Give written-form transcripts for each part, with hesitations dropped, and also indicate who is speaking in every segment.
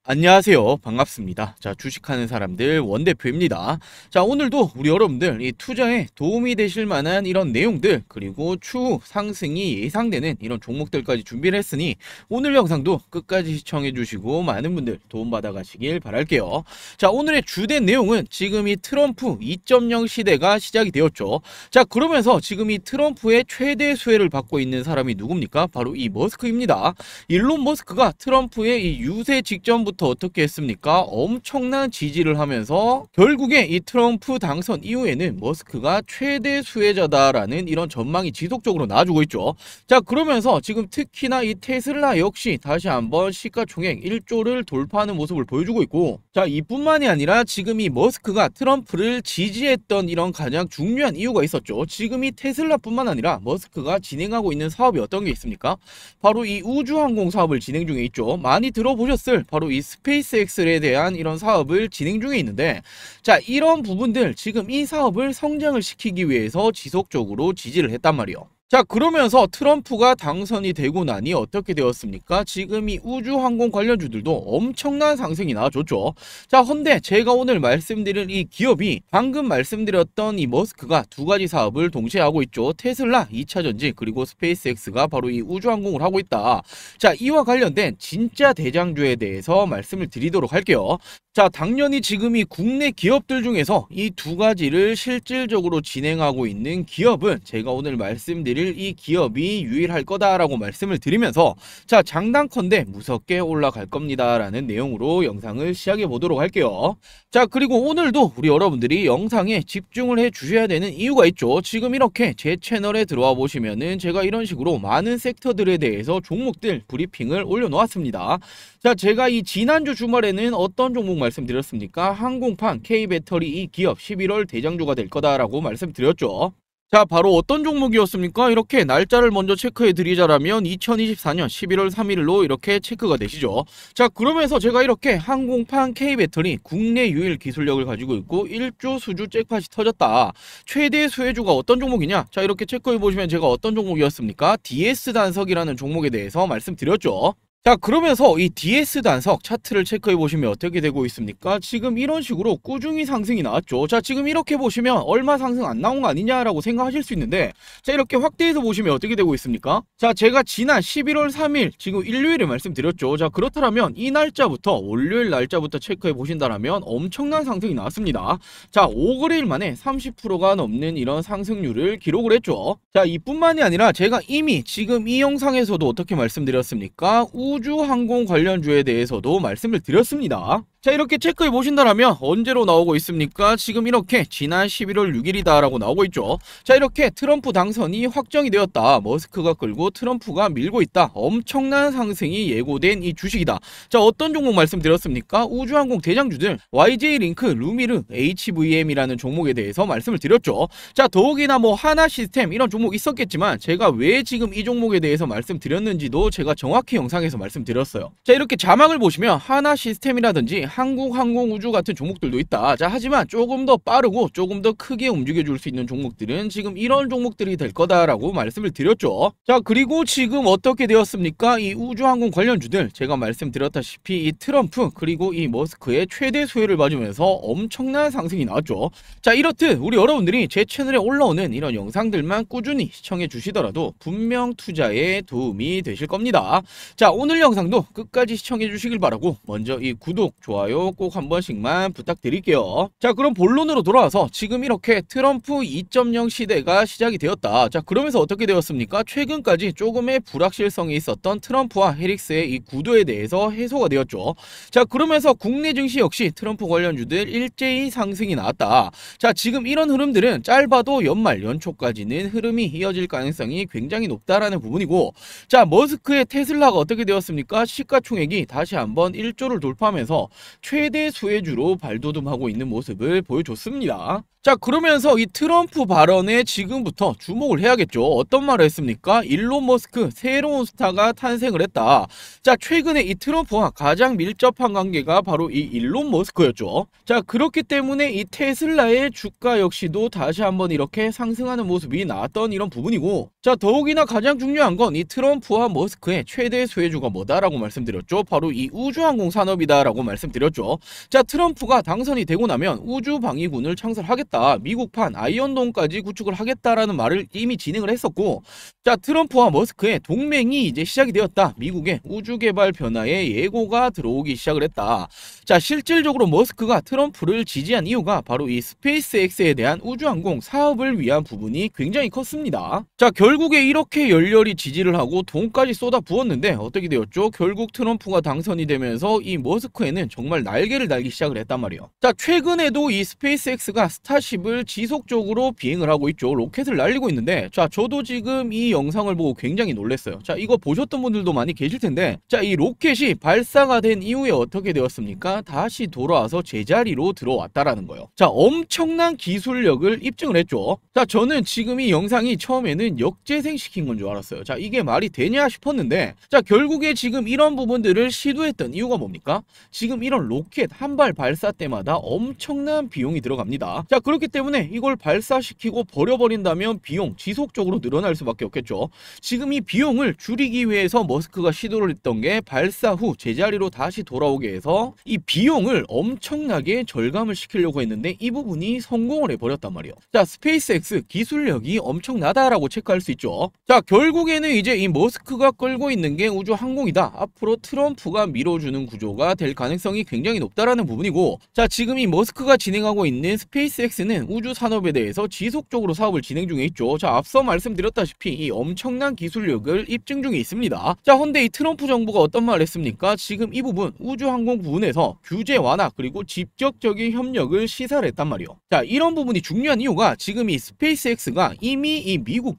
Speaker 1: 안녕하세요. 반갑습니다. 자, 주식하는 사람들 원대표입니다. 자, 오늘도 우리 여러분들 이 투자에 도움이 되실 만한 이런 내용들, 그리고 추후 상승이 예상되는 이런 종목들까지 준비를 했으니 오늘 영상도 끝까지 시청해 주시고 많은 분들 도움받아 가시길 바랄게요. 자, 오늘의 주된 내용은 지금 이 트럼프 2.0 시대가 시작이 되었죠. 자, 그러면서 지금 이 트럼프의 최대 수혜를 받고 있는 사람이 누굽니까? 바로 이 머스크입니다. 일론 머스크가 트럼프의 이 유세 직전부터 어떻게 했습니까? 엄청난 지지를 하면서 결국에 이 트럼프 당선 이후에는 머스크가 최대 수혜자다라는 이런 전망이 지속적으로 나와주고 있죠. 자, 그러면서 지금 특히나 이 테슬라 역시 다시 한번 시가총액 1조를 돌파하는 모습을 보여주고 있고, 자, 이뿐만이 아니라 지금 이 머스크가 트럼프를 지지했던 이런 가장 중요한 이유가 있었죠. 지금 이 테슬라뿐만 아니라 머스크가 진행하고 있는 사업이 어떤 게 있습니까? 바로 이 우주항공 사업을 진행 중에 있죠. 많이 들어보셨을 바로 이 스페이스X에 대한 이런 사업을 진행 중에 있는데, 자, 이런 부분들 지금 이 사업을 성장을 시키기 위해서 지속적으로 지지를 했단 말이에요. 자, 그러면서 트럼프가 당선이 되고 나니 어떻게 되었습니까? 지금 이 우주항공 관련주들도 엄청난 상승이 나와줬죠. 자, 헌데 제가 오늘 말씀드릴 이 기업이 방금 말씀드렸던 이 머스크가 두 가지 사업을 동시에 하고 있죠. 테슬라 2차전지 그리고 스페이스X가 바로 이 우주항공을 하고 있다. 자, 이와 관련된 진짜 대장주에 대해서 말씀을 드리도록 할게요. 자, 당연히 지금 이 국내 기업들 중에서 이 두 가지를 실질적으로 진행하고 있는 기업은 제가 오늘 말씀드릴 이 기업이 유일할 거다라고 말씀을 드리면서, 자, 장단컨대 무섭게 올라갈 겁니다라는 내용으로 영상을 시작해 보도록 할게요. 자, 그리고 오늘도 우리 여러분들이 영상에 집중을 해 주셔야 되는 이유가 있죠. 지금 이렇게 제 채널에 들어와 보시면은 제가 이런 식으로 많은 섹터들에 대해서 종목들 브리핑을 올려놓았습니다. 자, 제가 이 지난주 주말에는 어떤 종목 말씀드렸습니까? 항공판 K배터리 이 기업 11월 대장주가 될 거다라고 말씀드렸죠. 자, 바로 어떤 종목이었습니까? 이렇게 날짜를 먼저 체크해 드리자라면 2024년 11월 3일로 이렇게 체크가 되시죠. 자, 그러면서 제가 이렇게 항공판 K배터리 국내 유일 기술력을 가지고 있고 1조 수주 잭팟이 터졌다. 최대 수혜주가 어떤 종목이냐? 자, 이렇게 체크해 보시면 제가 어떤 종목이었습니까? DS단석이라는 종목에 대해서 말씀드렸죠. 자, 그러면서 이 DS 단석 차트를 체크해 보시면 어떻게 되고 있습니까? 지금 이런 식으로 꾸준히 상승이 나왔죠. 자, 지금 이렇게 보시면 얼마 상승 안 나온 거 아니냐라고 생각하실 수 있는데, 자, 이렇게 확대해서 보시면 어떻게 되고 있습니까? 자, 제가 지난 11월 3일 지금 일요일에 말씀드렸죠. 자, 그렇다면 이 날짜부터 월요일 날짜부터 체크해 보신다라면 엄청난 상승이 나왔습니다. 자, 5거래일 만에 30%가 넘는 이런 상승률을 기록을 했죠. 자, 이뿐만이 아니라 제가 이미 지금 이 영상에서도 어떻게 말씀드렸습니까? 우주항공 관련주에 대해서도 말씀을 드렸습니다. 자, 이렇게 체크해 보신다면 언제로 나오고 있습니까? 지금 이렇게 지난 11월 6일이다 라고 나오고 있죠. 자, 이렇게 트럼프 당선이 확정이 되었다. 머스크가 끌고 트럼프가 밀고 있다. 엄청난 상승이 예고된 이 주식이다. 자, 어떤 종목 말씀드렸습니까? 우주항공 대장주들 YJ링크, 루미르, HVM이라는 종목에 대해서 말씀을 드렸죠. 자, 더욱이나 뭐 하나시스템 이런 종목 있었겠지만 제가 왜 지금 이 종목에 대해서 말씀드렸는지도 제가 정확히 영상에서 말씀드렸어요. 자, 이렇게 자막을 보시면 하나시스템이라든지 항공우주 같은 종목들도 있다. 자, 하지만 조금 더 빠르고 조금 더 크게 움직여줄 수 있는 종목들은 지금 이런 종목들이 될 거다라고 말씀을 드렸죠. 자, 그리고 지금 어떻게 되었습니까? 이 우주항공 관련주들 제가 말씀드렸다시피 이 트럼프 그리고 이 머스크의 최대 수혜를 받으면서 엄청난 상승이 나왔죠. 자, 이렇듯 우리 여러분들이 제 채널에 올라오는 이런 영상들만 꾸준히 시청해 주시더라도 분명 투자에 도움이 되실 겁니다. 자, 오늘 영상도 끝까지 시청해 주시길 바라고 먼저 이 구독, 좋아요 꼭 한 번씩만 부탁드릴게요. 자, 그럼 본론으로 돌아와서 지금 이렇게 트럼프 2.0 시대가 시작이 되었다. 자, 그러면서 어떻게 되었습니까? 최근까지 조금의 불확실성이 있었던 트럼프와 해릭스의 이 구도에 대해서 해소가 되었죠. 자, 그러면서 국내 증시 역시 트럼프 관련주들 일제히 상승이 나왔다. 자, 지금 이런 흐름들은 짧아도 연말 연초까지는 흐름이 이어질 가능성이 굉장히 높다라는 부분이고, 자, 머스크의 테슬라가 어떻게 되었습니까? 시가총액이 다시 한번 1조를 돌파하면서 최대 수혜주로 발돋움하고 있는 모습을 보여줬습니다. 자, 그러면서 이 트럼프 발언에 지금부터 주목을 해야겠죠. 어떤 말을 했습니까? 일론 머스크 새로운 스타가 탄생을 했다. 자, 최근에 이 트럼프와 가장 밀접한 관계가 바로 이 일론 머스크였죠. 자, 그렇기 때문에 이 테슬라의 주가 역시도 다시 한번 이렇게 상승하는 모습이 나왔던 이런 부분이고, 자, 더욱이나 가장 중요한 건 이 트럼프와 머스크의 최대 수혜주가 뭐다라고 말씀드렸죠. 바로 이 우주항공 산업이다라고 말씀드렸죠. 자, 트럼프가 당선이 되고 나면 우주방위군을 창설하겠다, 미국판 아이언돔까지 구축을 하겠다라는 말을 이미 진행을 했었고, 자, 트럼프와 머스크의 동맹이 이제 시작이 되었다. 미국의 우주개발 변화에 예고가 들어오기 시작을 했다. 자, 실질적으로 머스크가 트럼프를 지지한 이유가 바로 이 스페이스X에 대한 우주항공 사업을 위한 부분이 굉장히 컸습니다. 자, 결국에 이렇게 열렬히 지지를 하고 돈까지 쏟아 부었는데 어떻게 되었죠? 결국 트럼프가 당선이 되면서 이 머스크에는 정말 날개를 달기 시작을 했단 말이에요. 자, 최근에도 이 스페이스X가 스타쉽을 지속적으로 비행을 하고 있죠. 로켓을 날리고 있는데, 자, 저도 지금 이 영상을 보고 굉장히 놀랐어요. 자, 이거 보셨던 분들도 많이 계실 텐데, 자, 이 로켓이 발사가 된 이후에 어떻게 되었습니까? 다시 돌아와서 제자리로 들어왔다라는 거예요. 자, 엄청난 기술력을 입증을 했죠. 자, 저는 지금 이 영상이 처음에는 역재생시킨 건 줄 알았어요. 자, 이게 말이 되냐 싶었는데, 자, 결국에 지금 이런 부분들을 시도했던 이유가 뭡니까? 지금 이런 로켓 한 발 발사 때마다 엄청난 비용이 들어갑니다. 자, 그렇기 때문에 이걸 발사시키고 버려버린다면 비용 지속적으로 늘어날 수밖에 없겠죠. 지금 이 비용을 줄이기 위해서 머스크가 시도를 했던 게 발사 후 제자리로 다시 돌아오게 해서 이 비용을 엄청나게 절감을 시키려고 했는데, 이 부분이 성공을 해버렸단 말이에요. 자, 스페이스X 기술력이 엄청나다라고 체크할 수 있죠. 자, 결국에는 이제 이 머스크가 끌고 있는 게 우주 항공이다. 앞으로 트럼프가 밀어주는 구조가 될 가능성이 굉장히 높다라는 부분이고, 자, 지금 이 머스크가 진행하고 있는 스페이스X는 우주 산업에 대해서 지속적으로 사업을 진행 중에 있죠. 자, 앞서 말씀드렸다시피 이 엄청난 기술력을 입증 중에 있습니다. 자, 헌데 이 트럼프 정부가 어떤 말을 했습니까? 지금 이 부분 우주 항공 부분에서 규제 완화 그리고 직접적인 협력을 시사를 했단 말이에요. 자, 이런 부분이 중요한 이유가 지금 이 스페이스X가 이미 이 미국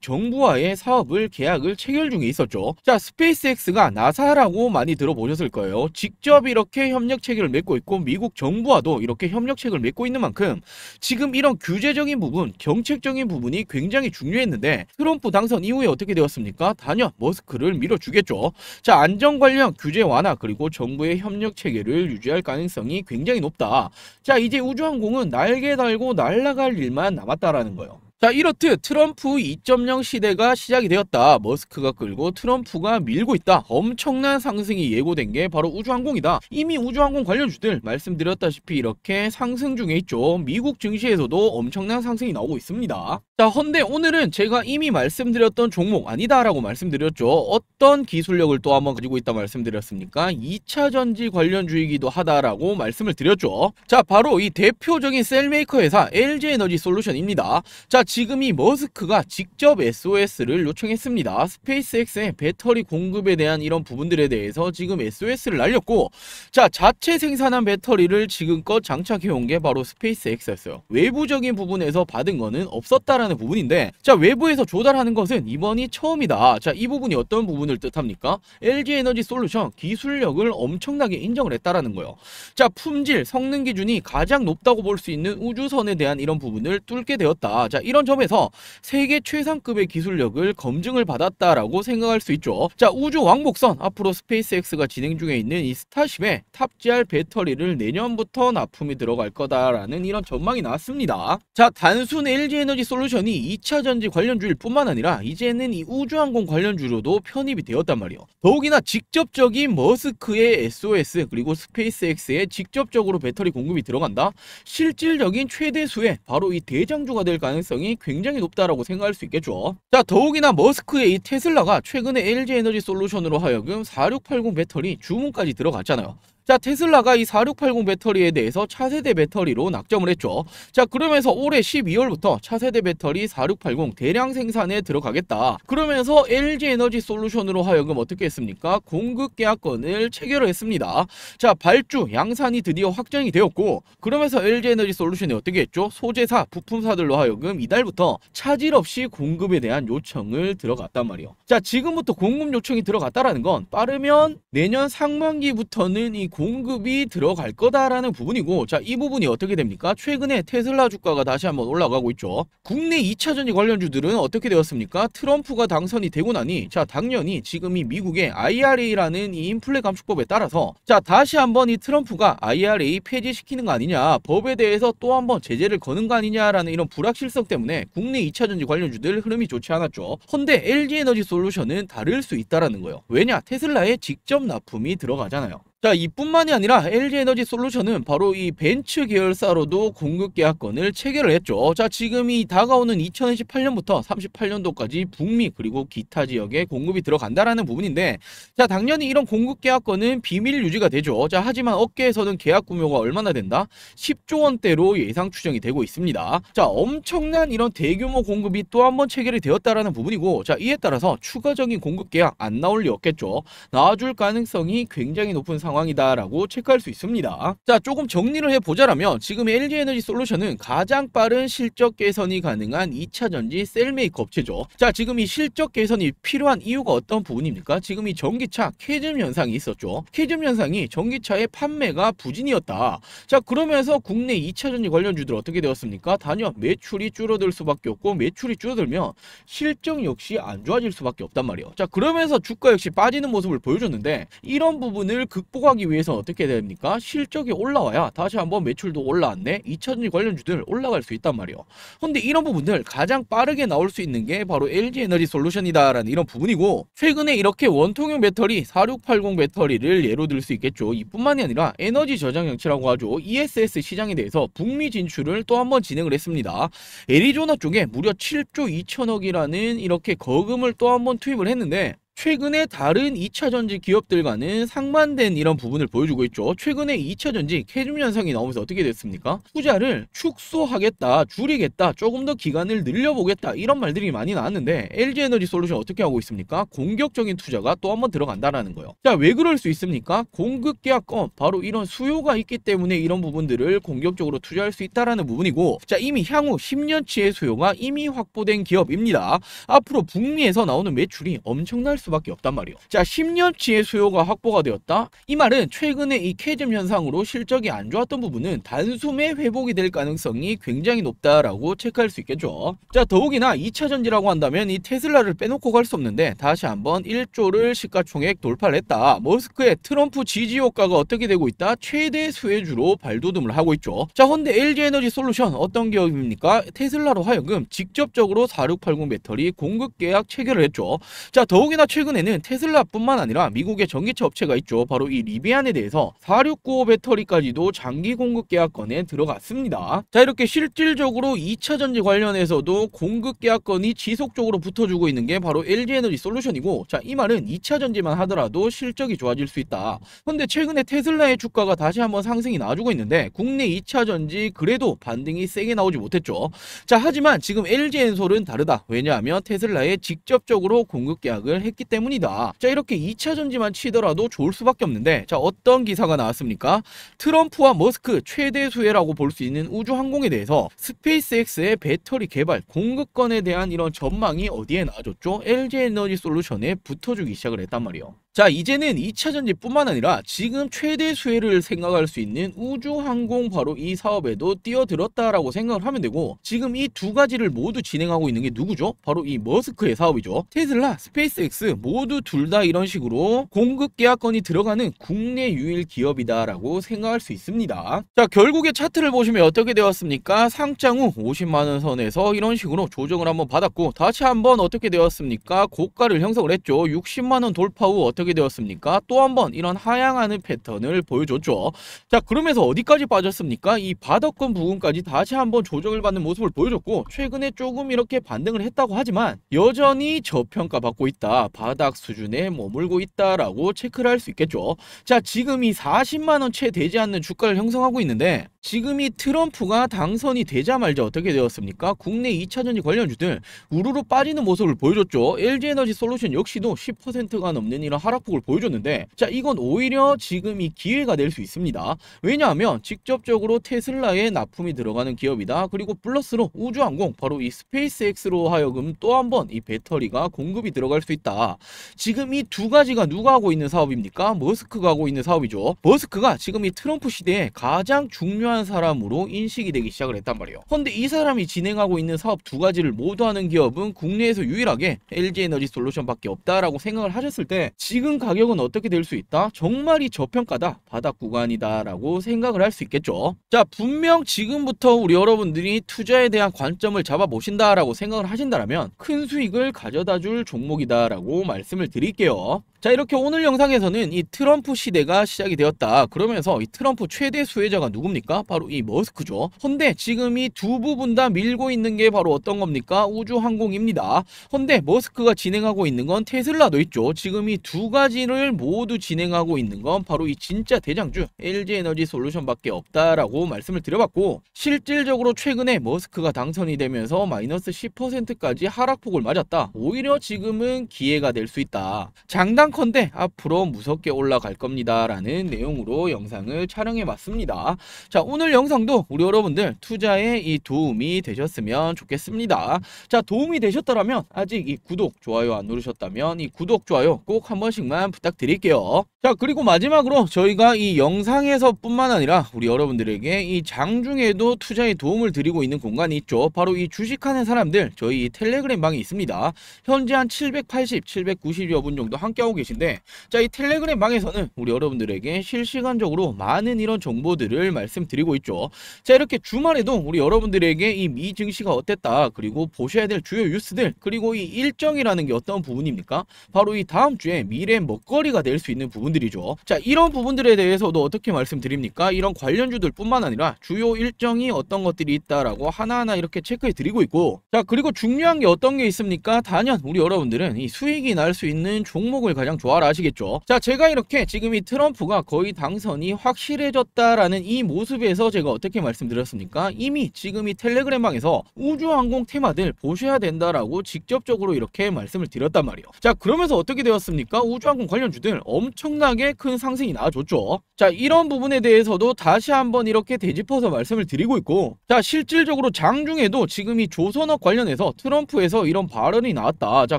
Speaker 1: 정부와의 사업을 계약을 체결 중에 있었죠. 자, 스페이스X가 나사라고 많이 들어보셨을 거예요. 직접 이렇게 협력 체결을 맺고 있고 미국 정부와도 이렇게 협력책을 맺고 있는 만큼 지금 이런 규제적인 부분, 정책적인 부분이 굉장히 중요했는데, 트럼프 당선 이후에 어떻게 되었습니까? 단연 머스크를 밀어주겠죠. 자, 안전 관련 규제 완화 그리고 정부의 협력 체계를 유지할 가능성이 굉장히 높다. 자, 이제 우주항공은 날개 달고 날아갈 일만 남았다라는 거예요. 자, 이렇듯 트럼프 2.0 시대가 시작이 되었다. 머스크가 끌고 트럼프가 밀고 있다. 엄청난 상승이 예고된 게 바로 우주항공이다. 이미 우주항공 관련주들 말씀드렸다시피 이렇게 상승 중에 있죠. 미국 증시에서도 엄청난 상승이 나오고 있습니다. 자, 헌데 오늘은 제가 이미 말씀드렸던 종목 아니다라고 말씀드렸죠. 어떤 기술력을 또 한번 가지고 있다 말씀드렸습니까? 2차 전지 관련주이기도 하다라고 말씀을 드렸죠. 자, 바로 이 대표적인 셀메이커 회사 LG에너지 솔루션입니다. 자, 지금 이 머스크가 직접 SOS를 요청했습니다. 스페이스X의 배터리 공급에 대한 이런 부분들에 대해서 지금 SOS를 날렸고, 자, 자체 생산한 배터리를 지금껏 장착해온 게 바로 스페이스X였어요. 외부적인 부분에서 받은 거는 없었다라는 부분인데, 자, 외부에서 조달하는 것은 이번이 처음이다. 자, 이 부분이 어떤 부분을 뜻합니까? LG에너지 솔루션 기술력을 엄청나게 인정을 했다라는 거예요. 자, 품질, 성능 기준이 가장 높다고 볼 수 있는 우주선에 대한 이런 부분을 뚫게 되었다. 자, 이런 점에서 세계 최상급의 기술력을 검증을 받았다라고 생각할 수 있죠. 자, 우주 왕복선 앞으로 스페이스X가 진행 중에 있는 이 스타쉽에 탑재할 배터리를 내년부터 납품이 들어갈 거다라는 이런 전망이 나왔습니다. 자, 단순 LG에너지 솔루션이 2차 전지 관련주일 뿐만 아니라 이제는 이 우주항공 관련주로도 편입이 되었단 말이에요. 더욱이나 직접적인 머스크의 SOS 그리고 스페이스X에 직접적으로 배터리 공급이 들어간다? 실질적인 최대 수혜, 바로 이 대장주가 될 가능성이 굉장히 높다라고 생각할 수 있겠죠. 자, 더욱이나 머스크의 이 테슬라가 최근에 LG에너지 솔루션으로 하여금 4680 배터리 주문까지 들어갔잖아요. 자, 테슬라가 이 4680 배터리에 대해서 차세대 배터리로 낙점을 했죠. 자, 그러면서 올해 12월부터 차세대 배터리 4680 대량 생산에 들어가겠다. 그러면서 LG에너지 솔루션으로 하여금 어떻게 했습니까? 공급 계약건을 체결을 했습니다. 자, 발주, 양산이 드디어 확정이 되었고, 그러면서 LG에너지 솔루션이 어떻게 했죠? 소재사, 부품사들로 하여금 이달부터 차질 없이 공급에 대한 요청을 들어갔단 말이에요. 자, 지금부터 공급 요청이 들어갔다라는 건 빠르면 내년 상반기부터는 이 공급이 들어갈 거다라는 부분이고, 자, 이 부분이 어떻게 됩니까? 최근에 테슬라 주가가 다시 한번 올라가고 있죠. 국내 2차전지 관련주들은 어떻게 되었습니까? 트럼프가 당선이 되고 나니, 자, 당연히 지금 이 미국의 IRA라는 이 인플레 감축법에 따라서, 자, 다시 한번 이 트럼프가 IRA 폐지시키는 거 아니냐, 법에 대해서 또 한번 제재를 거는 거 아니냐라는 이런 불확실성 때문에 국내 2차전지 관련주들 흐름이 좋지 않았죠. 헌데 LG에너지솔루션은 다를 수 있다라는 거예요. 왜냐? 테슬라에 직접 납품이 들어가잖아요. 자, 이뿐만이 아니라 LG에너지솔루션은 바로 이 벤츠 계열사로도 공급 계약건을 체결을 했죠. 자, 지금 이 다가오는 2028년부터 38년도까지 북미 그리고 기타 지역에 공급이 들어간다라는 부분인데, 자, 당연히 이런 공급 계약건은 비밀 유지가 되죠. 자, 하지만 업계에서는 계약 규모가 얼마나 된다? 10조 원대로 예상 추정이 되고 있습니다. 자, 엄청난 이런 대규모 공급이 또 한 번 체결이 되었다라는 부분이고, 자, 이에 따라서 추가적인 공급 계약 안 나올 리 없겠죠. 나와줄 가능성이 굉장히 높은 상황이다라고 체크할 수 있습니다. 자, 조금 정리를 해보자라면 지금 LG에너지솔루션은 가장 빠른 실적 개선이 가능한 2차전지 셀메이커 업체죠. 자, 지금 이 실적 개선이 필요한 이유가 어떤 부분입니까? 지금 이 전기차 캐즘 현상이 있었죠. 캐즘 현상이 전기차의 판매가 부진이었다. 자, 그러면서 국내 2차전지 관련주들 어떻게 되었습니까? 단연 매출이 줄어들 수밖에 없고, 매출이 줄어들면 실적 역시 안 좋아질 수밖에 없단 말이에요. 자, 그러면서 주가 역시 빠지는 모습을 보여줬는데, 이런 부분을 극복하기 위해서 어떻게 됩니까? 실적이 올라와야 다시 한번 매출도 올라왔네, 2차전지 관련주들 올라갈 수 있단 말이에요. 근데 이런 부분들 가장 빠르게 나올 수 있는 게 바로 LG에너지솔루션이다라는 이런 부분이고, 최근에 이렇게 원통형 배터리 4680 배터리를 예로 들 수 있겠죠. 이뿐만이 아니라 에너지 저장 장치라고 하죠. ESS 시장에 대해서 북미 진출을 또 한번 진행을 했습니다. 애리조나 쪽에 무려 7조 2천억이라는 이렇게 거금을 또 한번 투입을 했는데, 최근에 다른 2차전지 기업들과는 상반된 이런 부분을 보여주고 있죠. 최근에 2차전지 캐즘 현상이 나오면서 어떻게 됐습니까? 투자를 축소하겠다, 줄이겠다, 조금 더 기간을 늘려보겠다, 이런 말들이 많이 나왔는데, LG에너지솔루션 어떻게 하고 있습니까? 공격적인 투자가 또 한번 들어간다라는 거예요. 자, 왜 그럴 수 있습니까? 공급 계약건, 바로 이런 수요가 있기 때문에 이런 부분들을 공격적으로 투자할 수 있다라는 부분이고, 자, 이미 향후 10년치의 수요가 이미 확보된 기업입니다. 앞으로 북미에서 나오는 매출이 엄청날 수밖에 없단 말이에요. 자, 10년치의 수요가 확보가 되었다. 이 말은 최근에 이 캐즘 현상으로 실적이 안 좋았던 부분은 단숨에 회복이 될 가능성이 굉장히 높다라고 체크할 수 있겠죠. 자, 더욱이나 2차전지라고 한다면 이 테슬라를 빼놓고 갈 수 없는데, 다시 한번 1조를 시가총액 돌파를 했다. 머스크의 트럼프 지지 효과가 어떻게 되고 있다? 최대 수혜주로 발돋움을 하고 있죠. 자, 근데 LG에너지솔루션 어떤 기업입니까? 테슬라로 하여금 직접적으로 4680 배터리 공급 계약 체결을 했죠. 자, 더욱이나 최근에는 테슬라뿐만 아니라 미국의 전기차 업체가 있죠. 바로 이 리비안에 대해서 4695 배터리까지도 장기 공급 계약건에 들어갔습니다. 자, 이렇게 실질적으로 2차전지 관련해서도 공급 계약건이 지속적으로 붙어주고 있는 게 바로 LG에너지솔루션이고, 자, 이 말은 2차전지만 하더라도 실적이 좋아질 수 있다. 근데 최근에 테슬라의 주가가 다시 한번 상승이 나와주고 있는데, 국내 2차전지 그래도 반등이 세게 나오지 못했죠. 자, 하지만 지금 LG엔솔은 다르다. 왜냐하면 테슬라에 직접적으로 공급 계약을 했기 때문이다. 자, 이렇게 2차전지만 치더라도 좋을 수밖에 없는데, 자, 어떤 기사가 나왔습니까? 트럼프와 머스크 최대 수혜라고 볼 수 있는 우주항공에 대해서 스페이스X의 배터리 개발 공급권에 대한 이런 전망이 어디에 나와줬죠? LG에너지솔루션에 붙어주기 시작을 했단 말이에요. 자, 이제는 2차전지 뿐만 아니라 지금 최대 수혜를 생각할 수 있는 우주항공, 바로 이 사업에도 뛰어들었다라고 생각을 하면 되고, 지금 이 두 가지를 모두 진행하고 있는 게 누구죠? 바로 이 머스크의 사업이죠. 테슬라, 스페이스X 모두 둘 다 이런 식으로 공급 계약건이 들어가는 국내 유일 기업이다라고 생각할 수 있습니다. 자, 결국에 차트를 보시면 어떻게 되었습니까? 상장 후 50만원 선에서 이런 식으로 조정을 한번 받았고, 다시 한번 어떻게 되었습니까? 고가를 형성을 했죠. 60만원 돌파 후 어떻게 되었습니까? 또 한번 이런 하향하는 패턴을 보여줬죠. 자, 그러면서 어디까지 빠졌습니까? 이 바닥권 부분까지 다시 한번 조정을 받는 모습을 보여줬고, 최근에 조금 이렇게 반등을 했다고 하지만 여전히 저평가받고 있다, 바닥 수준에 머물고 있다라고 체크를 할 수 있겠죠. 자, 지금 이 40만원 채 되지 않는 주가를 형성하고 있는데, 지금 이 트럼프가 당선이 되자마자 어떻게 되었습니까? 국내 2차전지 관련주들 우르르 빠지는 모습을 보여줬죠. LG에너지솔루션 역시도 10%가 넘는 이런 하락폭을 보여줬는데, 자 이건 오히려 지금 이 기회가 될 수 있습니다. 왜냐하면 직접적으로 테슬라에 납품이 들어가는 기업이다. 그리고 플러스로 우주항공 바로 이 스페이스X로 하여금 또 한 번 이 배터리가 공급이 들어갈 수 있다. 지금 이 두 가지가 누가 하고 있는 사업입니까? 머스크가 하고 있는 사업이죠. 머스크가 지금 이 트럼프 시대에 가장 중요한 사람으로 인식이 되기 시작을 했단 말이에요. 그런데 이 사람이 진행하고 있는 사업 두 가지를 모두 하는 기업은 국내에서 유일하게 LG에너지 솔루션밖에 없다라고 생각을 하셨을 때, 지금 가격은 어떻게 될 수 있다? 정말 이 저평가다, 바닥 구간이다 라고 생각을 할 수 있겠죠. 자, 분명 지금부터 우리 여러분들이 투자에 대한 관점을 잡아보신다 라고 생각을 하신다면 큰 수익을 가져다 줄 종목이다 라고 말씀을 드릴게요. 자, 이렇게 오늘 영상에서는 이 트럼프 시대가 시작이 되었다. 그러면서 이 트럼프 최대 수혜자가 누굽니까? 바로 이 머스크죠. 근데 지금 이 두 부분 다 밀고 있는 게 바로 어떤 겁니까? 우주항공입니다. 근데 머스크가 진행하고 있는 건 테슬라도 있죠. 지금 이 두 가지를 모두 진행하고 있는 건 바로 이 진짜 대장주 LG에너지 솔루션밖에 없다라고 말씀을 드려봤고, 실질적으로 최근에 머스크가 당선이 되면서 마이너스 10%까지 하락폭을 맞았다. 오히려 지금은 기회가 될 수 있다. 장단컨대 앞으로 무섭게 올라갈 겁니다 라는 내용으로 영상을 촬영해 봤습니다. 자, 오늘 영상도 우리 여러분들 투자에 이 도움이 되셨으면 좋겠습니다. 자, 도움이 되셨더라면 아직 이 구독, 좋아요 안 누르셨다면 이 구독, 좋아요 꼭 한 번씩만 부탁드릴게요. 자, 그리고 마지막으로 저희가 이 영상에서 뿐만 아니라 우리 여러분들에게 이 장중에도 투자에 도움을 드리고 있는 공간이 있죠. 바로 이 주식하는 사람들 저희 이 텔레그램 방이 있습니다. 현재 한 780, 790여 분 정도 함께하고 계신데, 자, 이 텔레그램 방에서는 우리 여러분들에게 실시간적으로 많은 이런 정보들을 말씀드리고 있죠. 자, 이렇게 주말에도 우리 여러분들에게 이 미 증시가 어땠다, 그리고 보셔야 될 주요 뉴스들, 그리고 이 일정이라는 게 어떤 부분입니까? 바로 이 다음 주에 미래 먹거리가 될 수 있는 부분들이죠. 자, 이런 부분들에 대해서도 어떻게 말씀드립니까? 이런 관련주들 뿐만 아니라 주요 일정이 어떤 것들이 있다라고 하나하나 이렇게 체크해 드리고 있고, 자, 그리고 중요한 게 어떤 게 있습니까? 단연 우리 여러분들은 이 수익이 날 수 있는 종목을 가장 좋아라 하시겠죠. 자, 제가 이렇게 지금 이 트럼프가 거의 당선이 확실해졌다라는 이 모습에서 제가 어떻게 말씀드렸습니까? 이미 지금 이 텔레그램 방에서 우주항공 테마들 보셔야 된다라고 직접적으로 이렇게 말씀을 드렸단 말이에요. 자, 그러면서 어떻게 되었습니까? 우주항공 관련주들 엄청나게 큰 상승이 나와줬죠. 자, 이런 부분에 대해서도 다시 한번 이렇게 되짚어서 말씀을 드리고 있고, 자, 실질적으로 장중에도 지금 이 조선업 관련해서 트럼프에서 이런 발언이 나왔다. 자,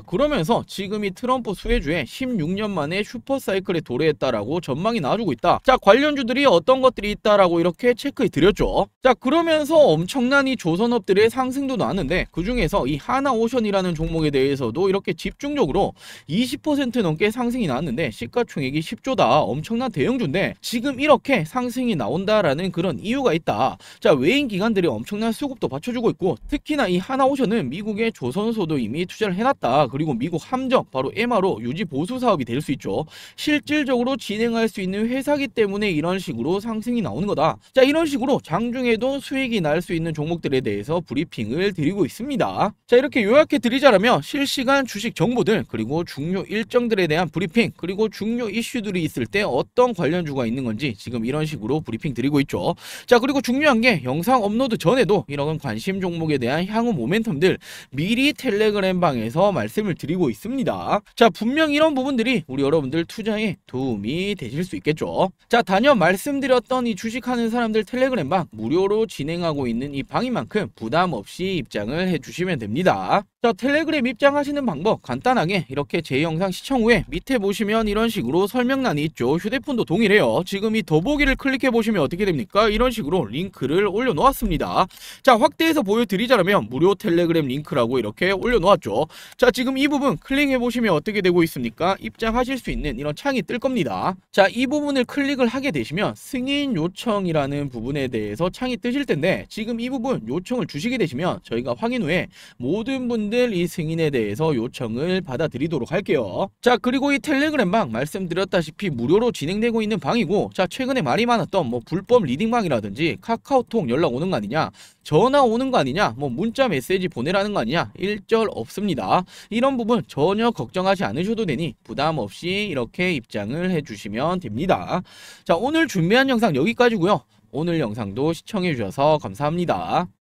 Speaker 1: 그러면서 지금 이 트럼프 수혜주에 16년 만에 슈퍼사이클에 도래했다라고 전망이 나와주고 있다. 자, 관련주들이 어떤 것들이 있다라고 이렇게 체크해 드렸죠. 자, 그러면서 엄청난 이 조선업들의 상승도 나왔는데, 그 중에서 이 하나오션이라는 종목에 대해서도 이렇게 집중적으로 20% 넘게 상승이 나왔는데, 시가총액이 10조다. 엄청난 대형주인데 지금 이렇게 상승이 나온다라는 그런 이유가 있다. 자, 외인 기관들이 엄청난 수급도 받쳐주고 있고, 특히나 이 하나오션은 미국의 조선소도 이미 투자를 해놨다. 그리고 미국 함정 바로 MRO 유지 보수 사업이 될 수 있죠. 실질적으로 진행할 수 있는 회사기 때문에 이런 식으로 상승이 나오는 거다. 자, 이런 식으로 장중에도 수익이 날 수 있는 종목들에 대해서 브리핑을 드리고 있습니다. 자, 이렇게 요약해 드리자면 실시간 주식 정보들, 그리고 중요 일정들에 대한 브리핑, 그리고 중요 이슈들이 있을 때 어떤 관련주가 있는 건지 지금 이런 식으로 브리핑 드리고 있죠. 자, 그리고 중요한 게 영상 업로드 전에도 이런 관심 종목에 대한 향후 모멘텀들 미리 텔레그램 방에서 말씀을 드리고 있습니다. 자, 분명 이런 부분들이 우리 여러분들 투자에 도움이 되실 수 있겠죠. 자, 단연 말씀드렸던 이 주식하는 사람들 텔레그램 방 무료로 진행하고 있는 이 방인 만큼 부담 없이 입장을 해주시면 됩니다. 자, 텔레그램 입장하시는 방법 간단하게 이렇게 제 영상 시청 후에 밑에 보시면 이런 식으로 설명란이 있죠. 휴대폰도 동일해요. 지금 이 더보기를 클릭해 보시면 어떻게 됩니까? 이런 식으로 링크를 올려 놓았습니다. 자, 확대해서 보여드리자면 무료 텔레그램 링크라고 이렇게 올려 놓았죠. 자, 지금 이 부분 클릭해 보시면 어떻게 되고 있습니까? 입장하실 수 있는 이런 창이 뜰 겁니다. 자, 이 부분을 클릭을 하게 되시면 승인 요청이라는 부분에 대해서 창이 뜨실 텐데, 지금 이 부분 요청을 주시게 되시면 저희가 확인 후에 모든 분들 이 승인에 대해서 요청을 받아드리도록 할게요. 자, 그리고 이 텔레그램 방 말씀드렸다시피 무료로 진행되고 있는 방이고, 자, 최근에 말이 많았던 뭐 불법 리딩방이라든지 카카오톡 연락 오는 거 아니냐, 전화 오는 거 아니냐, 뭐 문자 메시지 보내라는 거 아니냐, 일절 없습니다. 이런 부분 전혀 걱정하지 않으셔도 되니 부담 없이 이렇게 입장을 해주시면 됩니다. 자, 오늘 준비한 영상 여기까지고요. 오늘 영상도 시청해 주셔서 감사합니다.